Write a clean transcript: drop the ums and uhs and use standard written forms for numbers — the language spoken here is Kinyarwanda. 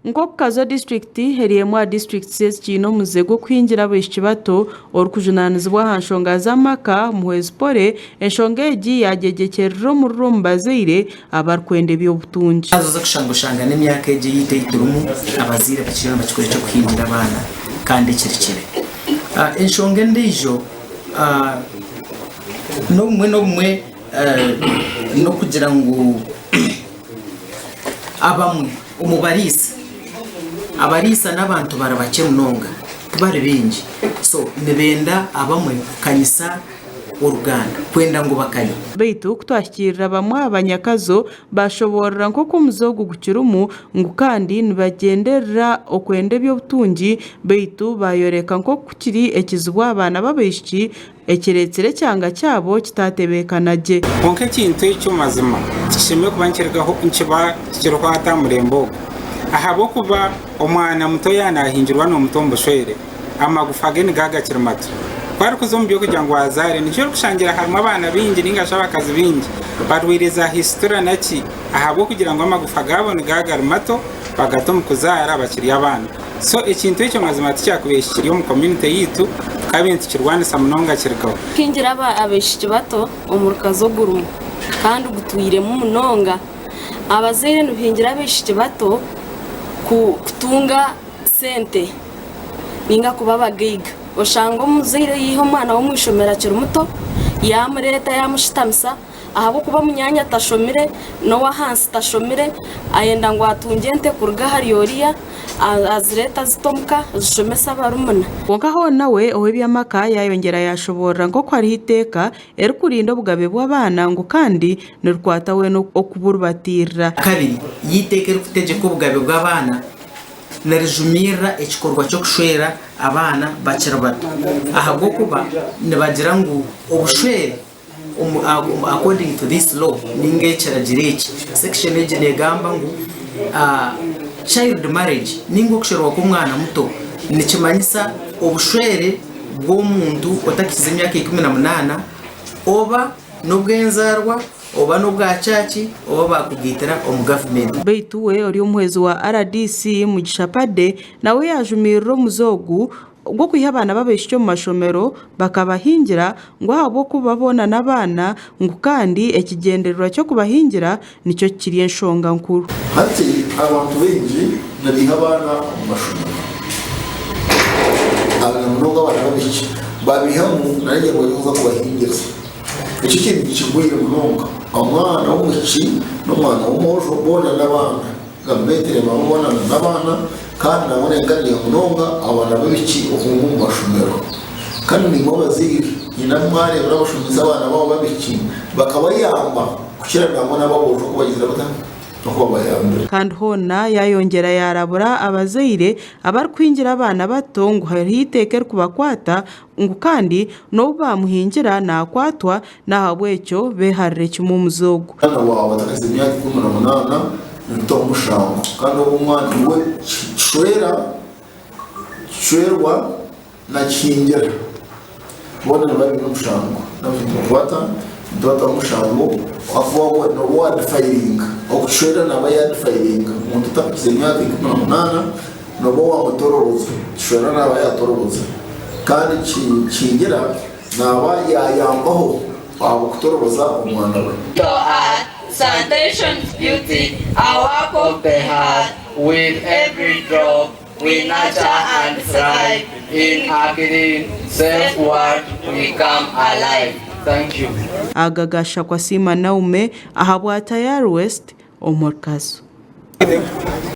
Ngo Kazo district heriyemwa district says kino muzego kwinjira abeshi bato orukujunanizwa hanshonga zamaka muhezpore enshongeji yagegekerero mu rumbazeire abarkwende byobutunji azoza kushangoshanga n'imyaka eje yiteiturumu abazire bakira bakikore cyo kwinjira abana kandi kirekire enshonge ndijo no mwe no kugira ngo abamwe abarisa n'abantu barabake munonga tubare bingi so nebenda abamwe kanyisa uruganda kwenda ngo bakanye beitu kutwashikirira bamwe abanyakazo bashobora nko kumuzogo gukirumu ngo kandi nibagenderera okwende byobutungi beitu bayoreka nko kukiri ekizwa abana babeshiki ekiretsere cyanga cyabo kitatebekanaje konke kintu cyo mazima kishimye kubankirgaho inkiba kirwa atamurembo ahabo kuba omwana muto yanahingirwa no mutombo shwere amagufa gene gagakira mato kwari kuzombyo kugira ngo azare nicyo kushangira harimo abana bingi ningasha bakazi bingi barwiriza history naki ahabo kugira ngo amagufa gabone gagara mato bagatom kuzara abakiri abana so ikintu cyo mazima cyakubeshikiriyo mu community yitu kabintu kirwanisa munonga kirgaho kingira abeshiki bato omurukazo gurumu kandi gutwire mu munonga abazere nuhingira abeshiki bato kutunga sente ninga kuba bagiga oshango muzire yiho mwana wo mwishomera kiri muto yamureta yamushitamisa ahabo kuba munyanya tashomire no wahansi tashomire ayenda ngo atungente kurga hariyoriya azireta zitomka zishomesa barumuna wonkaho nawe owebyamaka yayongera yashobora ngo kwari hiteka erikurinda bugabe bw'abana ngo kandi nirkwata we no okuburbatira kabiri yiteke rutegeko bugabe bw'abana narijumira ekikorwa cyo kushwera abana bakira bato ahabwo kuba nibagira ngo obushwere according to this law ningekera gireki section ege negamba ngo child marriage ningo kushorwa k'umwana muto nikimanyisa obushwere bw'omuntu otakize imyaka 18 oba n'ubwenzarwa oba n'ubwacaki oba bakugitira omu government beitu we ori omwezi wa RDC mu gishapade nawe yajumiriro muzogu ubwo kwiha abana babeshyo mu mashomero bakabahingira ngo abo kubabona nabana ngo kandi ekigenderero cyo kubahingira nicyo kiri enshonga nkuru hati abantu bengi nari abana mu mashomero abanonga barabishye babihamu naje ngo yoza kubahingira iki kintu kigwira munonga umwana w'umuki n'umwana w'umujo bona nabana gametere babona nabana kandi nabone ngariye munonga abana babiki okungu mu mashomero kandi ni mubaziri ina mware barabashumiza abana babo babiki bakabayamba kukira nabona babojo kubagira batanga kandi hona yayongera yarabura abazeire abarkwingira abana bato ngo hiteke kubakwata ngo kandi no bamuhingira nakwatwa nahabwecyo beharire cyumu muzogo kana wawe batakaze imyaka 18 ntomushango kandi umwana we shwerwa na kingira bona bari n'umushango n'abakwata dota mushango avuga no word filing okushwera na bayad filing umuntu takize imyaka 18 no bo wa motoroza shwera na bayatoroza kandi kingira naba yayambaho abo kutoroza umwana we sanitation beauty our of the heart with every drop we nurture and thrive in a clean safe world we come alive. Thank you. Agagasha kwa Sima Naume ahabwa Tayari West Omorkazo.